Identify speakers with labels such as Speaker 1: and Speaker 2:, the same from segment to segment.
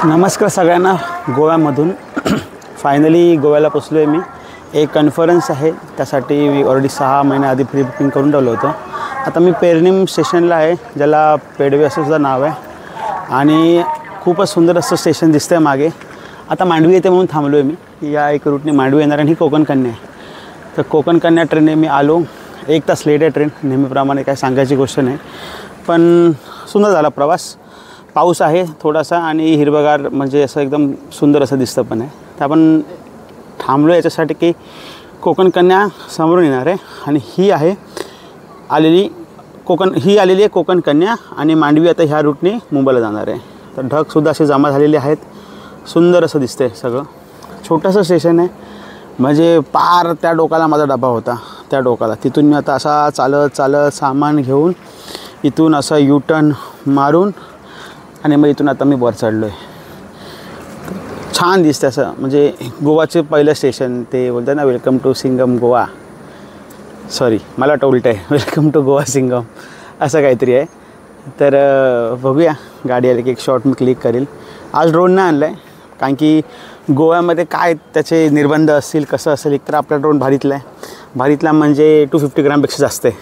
Speaker 1: नमस्कार सगळ्यांना. गोव्यामधून फायनली गोव्याला पोचलो आहे मी. एक कॉन्फरन्स आहे, त्यासाठी मी ऑलरेडी 6 महिने आधी प्री बुकिंग करून ठेवलं होतं. आता मी पेरनिम स्टेशनला आहे, ज्याला पेडवे असं सुद्धा नाव आहे आणि खूपच सुंदर असं स्टेशन दिसतं आहे मागे. आता मांडवी येते म्हणून थांबलो आहे मी. या एक रूटने मांडवी येणार आणि ही कोकण कन्या आहे. तर कोकण कन्या ट्रेनने मी आलो. 1 तास लेट आहे ट्रेन, नेहमीप्रमाणे काय सांगायची गोष्ट नाही, पण सुंदर झाला प्रवास. पाऊस आहे थोडासा आणि हिरवगार, म्हणजे असं एकदम सुंदर असं दिसतं पण आहे. तर आपण थांबलो याच्यासाठी की कोकण कन्या समोरून येणार आहे आणि ही आलेली आहे कोकण कन्या आणि मांडवी आता ह्या रूटने मुंबईला जाणार आहे. तर ढगसुद्धा असे जमा झालेले आहेत. सुंदर असं दिसतंय सगळं. छोटंसं स्टेशन आहे, म्हणजे पार त्या डोकाला माझा डबा होता, त्या डोकाला. तिथून मी आता असा चालत सामान घेऊन इथून असं U-टर्न मारून आणि मग इथून आता मी वर चढलो आहे. छान दिसतं असं, म्हणजे गोवाचे पहिलं स्टेशन ते बोलतात ना, welcome to Singham Goa. Sorry, मला वाटतं उलटं आहे, वेलकम टू गोवा सिंगम असं काहीतरी आहे. तर बघूया, गाडी आली की एक शॉट मी क्लिक करेल. आज ड्रोन नाही आणला आहे, कारण की गोव्यामध्ये काय त्याचे निर्बंध असतील, कसं असेल. एकतर आपला ड्रोन भारीतला म्हणजे 250 ग्रामपेक्षा जास्त आहे.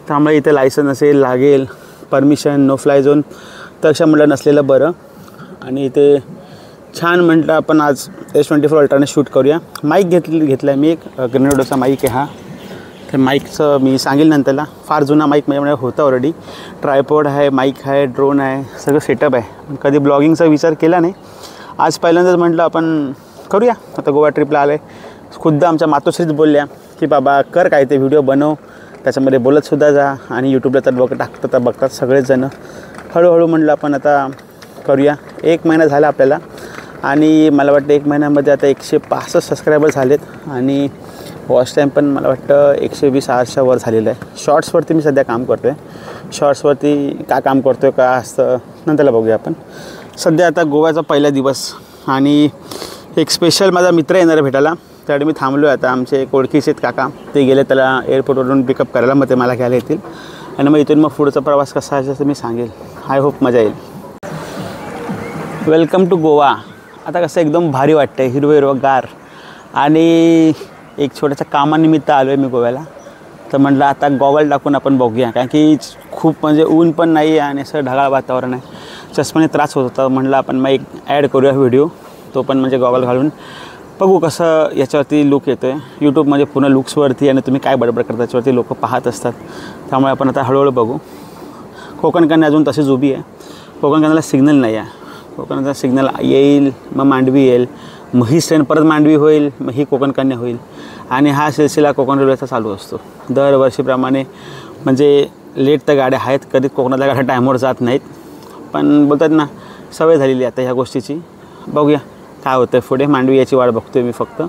Speaker 1: त्यामुळे इथे लायसन असेल, लागेल, परमिशन, नो फ्लाय झोन, तर अशा म्हटलं नसलेलं बरं. आणि इथे छान म्हटलं आपण आज S24 अल्ट्राने शूट करूया. माईक घेतला आहे मी, एक ग्रेनेडोचा माईक आहे हा. तर माईकचं मी सांगेल नंतरला. फार जुना माईक माझ्याकडे होता ऑलरेडी. ट्रायपॉड आहे, माईक आहे, ड्रोन आहे, सगळं सेटअप आहे. कधी ब्लॉगिंगचा विचार केला नाही. आज पहिल्यांदाच म्हटलं आपण करूया. आता गोवा ट्रिपला आलं आहे. खुद्द आमच्या मातोश्रीच बोलल्या की बाबा कर काय ते व्हिडिओ बनव, त्याच्यामध्ये बोलतसुद्धा जा आणि यूट्यूबला तर बघतात सगळेच जणं. हळूहळू म्हटलं आपण आता करूया. 1 महिना झाला आपल्याला आणि मला वाटतं 1 महिन्यामध्ये आता 165 सबस्क्रायबर झालेत आणि वॉच टाईम पण मला वाटतं 120 वर झालेलं आहे. शॉर्ट्सवरती मी सध्या काम करतो आहे. शॉर्ट्सवरती काय काम करतो आहे, काय असतं, नंतरला बघूया आपण. सध्या आता गोव्याचा पहिला दिवस आणि एक स्पेशल माझा मित्र येणार आहे भेटायला, त्यासाठी मी थांबलो आहे. आता आमचे एक ओळखीचे आहेत काका, ते गेले त्याला एअरपोर्टवरून पिकअप करायला, मग ते मला घ्यायला येतील आणि मग इथून मग पुढचा प्रवास कसा आहे असं मी सांगेल. आय होप मजा येईल. Welcome to Goa. आता कसं एकदम भारी वाटतं आहे, हिरवगार. आणि एक छोट्याशा कामानिमित्त आलो आहे मी गोव्याला. तर म्हटलं आता गॉगल टाकून आपण बघूया, कारण की खूप म्हणजे ऊन पण नाही आहे आणि असं ढगाळ वातावरण आहे. चष्म्याने त्रास होत होता. म्हटलं आपण मग एक ॲड करूया व्हिडिओ, तो पण म्हणजे गॉगल घालून बघू कसं याच्यावरती लुक येतो आहे. यूट्यूब म्हणजे पूर्ण लुक्सवरती आणि तुम्ही काय बडबड करता त्याच्यावरती लोक पाहत असतात. त्यामुळे आपण आता हळूहळू बघू. कोकण कन्या अजून तशीच उभी आहे. कोकण कन्याला सिग्नल नाही आहे. कोकणाचा सिग्नल येईल, मग मांडवी येईल, मग ही ट्रेन परत मांडवी होईल, मग ही कोकण कन्या होईल आणि हा सिलसिला कोकण रेल्वेचा चालू असतो दरवर्षीप्रमाणे. म्हणजे लेट तर गाड्या आहेत, कधी कोकणातल्या गाड्या टायमवर जात नाहीत, पण बोलतात ना सवय झालेली आता ह्या गोष्टीची. बघूया काय होतं आहे पुढे. मांडवी याची वाट बघतो आहे मी फक्त.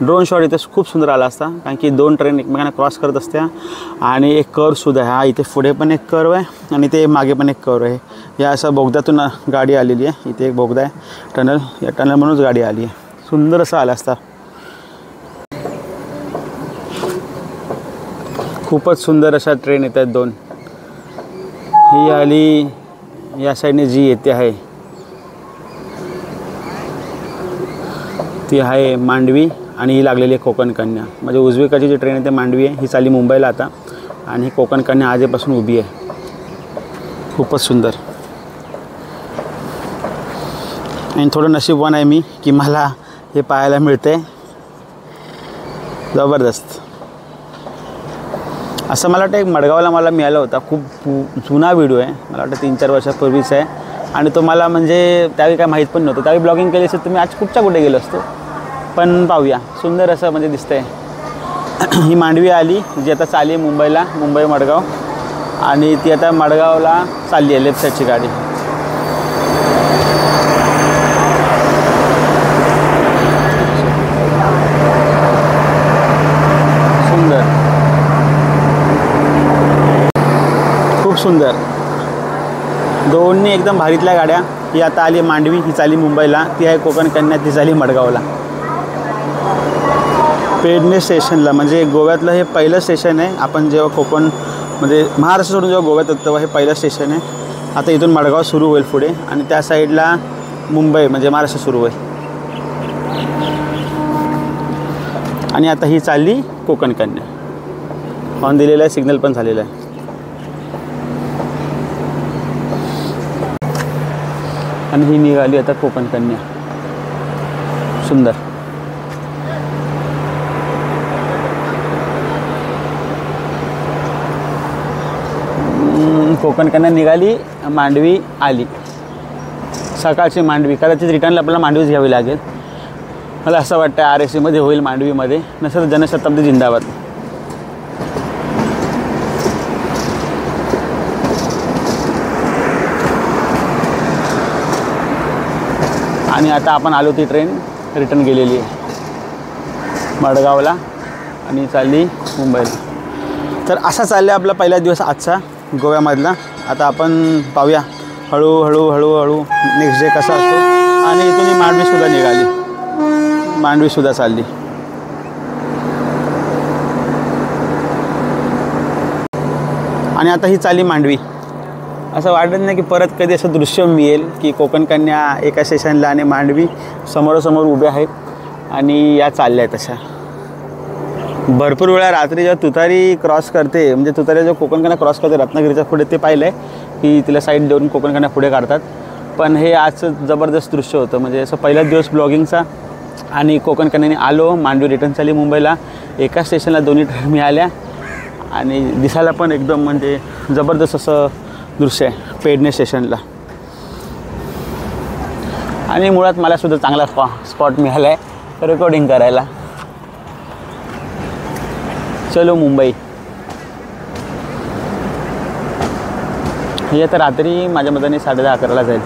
Speaker 1: ड्रोन शॉट इथे खूप सुंदर आला असता, कारण की 2 ट्रेन एकमेकांना क्रॉस करत असत्या आणि एक कर्वसुद्धा आहे. हा इथे पुढे पण एक कर्व आहे आणि ते मागे पण एक कर्व आहे. या असं बोगद्यातून गाडी आलेली आहे. इथे एक बोगदा आहे, टनल, या टनल म्हणूनच गाडी आली आहे. सुंदर असं आला असता. खूपच सुंदर अशा ट्रेन येत आहेत 2. ही आली या साईडने, जी येते आहे ती आहे मांडवी आणि ही लागलेली आहे कोकण कन्या. म्हणजे उजवीकडची जी ट्रेन आहे ते मांडवी आहे, ही चालली मुंबईला आता आणि ही कोकण कन्या आजपासून उभी आहे. खूपच सुंदर. आणि थोडं नशीबवान आहे मी की मला हे पाहायला मिळते. जबरदस्त. असं मला वाटतं एक मडगावला मला मिळाला होता. खूप जुना व्हिडिओ आहे, मला वाटतं 3-4 वर्षापूर्वीच आहे आणि तो मला म्हणजे त्यावेळी काय माहीत पण नव्हतं. त्यावेळी ब्लॉगिंग केली असेल तर मी आज कुठे गेलो असतो. पण पाहूया, सुंदर असं म्हणजे दिसतंय. ही मांडवी आली जी आता चालली आहे मुंबईला, मुंबई मडगाव, आणि ती आता मडगावला चालली आहे लेफ्ट साईडची गाडी. सुंदर, खूप सुंदर. दोन्ही एकदम भारीतल्या गाड्या. ही आता आली मांडवी, ही चालली मुंबईला. ती आहे कोकण कन्या, ती चालली मडगावला. पेडणे स्टेशनला, म्हणजे गोव्यातलं हे पहिलं स्टेशन आहे. आपण जेव्हा कोकण म्हणजे महाराष्ट्र सोडून जेव्हा गोव्यात येतो तेव्हा हे पहिलं स्टेशन आहे. आता इथून मडगाव सुरू होईल पुढे आणि त्या साईडला मुंबई म्हणजे महाराष्ट्र सुरू आहे. आणि आता ही चालली कोकण कन्या. हॉर्न दिलेला आहे, सिग्नल पण झालेला आहे. आणि ही निघाली आता कोकण कन्या. सुंदर. कोकण कन्या निघाली, मांडवी आली. सकाळची मांडवी. कदाचित रिटर्नला आपल्याला मांडवीच घ्यावी लागेल. मला असं वाटतं RSCमध्ये होईल, मांडवीमध्ये नसेल जनशताब्दी जिंदाबाद. आणि आता आपण आलो, ती ट्रेन रिटर्न गेलेली आहे मडगावला आणि चालली मुंबईला. तर असा चालला आपला पहिला दिवस आजचा गोव्यामधला. आता आपण पाहूया हळूहळू नेक्स्ट डे कसा असतो. आणि इथून ही मांडवीसुद्धा निघाली, मांडवीसुद्धा चालली. आणि आता ही चालली मांडवी. असं वाटत नाही की परत कधी असं दृश्य मिळेल की कोकण कन्या एका स्टेशनला आणि मांडवी समोरासमोर उभ्या आहेत आणि या चालल्या आहेत. तशा भरपूर वेळा रात्री जेव्हा तुतारी क्रॉस करते, म्हणजे तुतारी जेव्हा कोकण कन्या क्रॉस करते रत्नागिरीच्या पुढे, ते पाहिलं आहे की तिला साईड देऊन कोकण कन्या पुढे काढतात. पण हे आजचं जबरदस्त दृश्य होतं. म्हणजे असं पहिला दिवस ब्लॉगिंगचा. आणि कोकण कन्याने आलो, मांडवी रिटर्न चालली मुंबईला. एका स्टेशनला दोन्ही ट्रेन मिळाल्या आणि दिसायला पण एकदम म्हणजे जबरदस्त असं दृश्य आहे पेडणे स्टेशनला. आणि मुळात मलासुद्धा चांगला स्पॉट मिळाला आहे रेकॉर्डिंग करायला. चलो मुंबई. हे आता रात्री माझ्या मताने 10:30-11ला जाईल.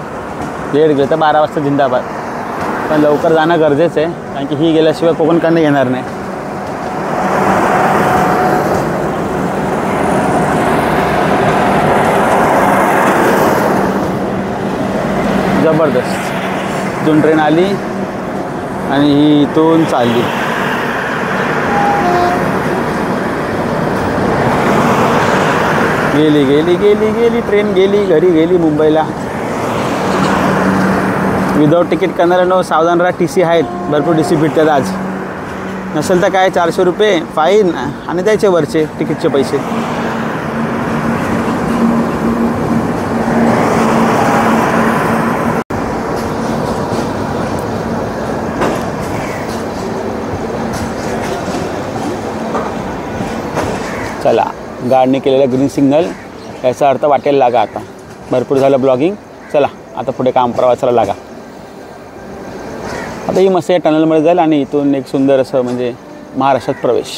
Speaker 1: लेट गेलं तर 12 वाजता जिंदाबाद. पण लवकर जाणं गरजेचं आहे, कारण की ही गेल्याशिवाय कोकण कन्या येणार नाही. जबरदस्त. इथून ट्रेन आली आणि ही इथून चालली. गेली गेली गेली गेली ट्रेन गेली, घरी गेली मुंबईला. विदाऊट तिकीट करणाऱ्यांना सावधान राहा. TC आहेत, भरपूर TC भेटतात आज. नसेल तर काय 400 रुपये फाईन आणि द्यायचे वरचे तिकीटचे पैसे. चला, गाडीने केलेला ग्रीन सिग्नल, याचा अर्थ वाटेल लागा. आता भरपूर झालं ब्लॉगिंग. चला आता पुढे काम प्रवासाला लागा. आता ही मस्त या टनलमध्ये जाईल आणि इथून एक सुंदर असं म्हणजे महाराष्ट्रात प्रवेश.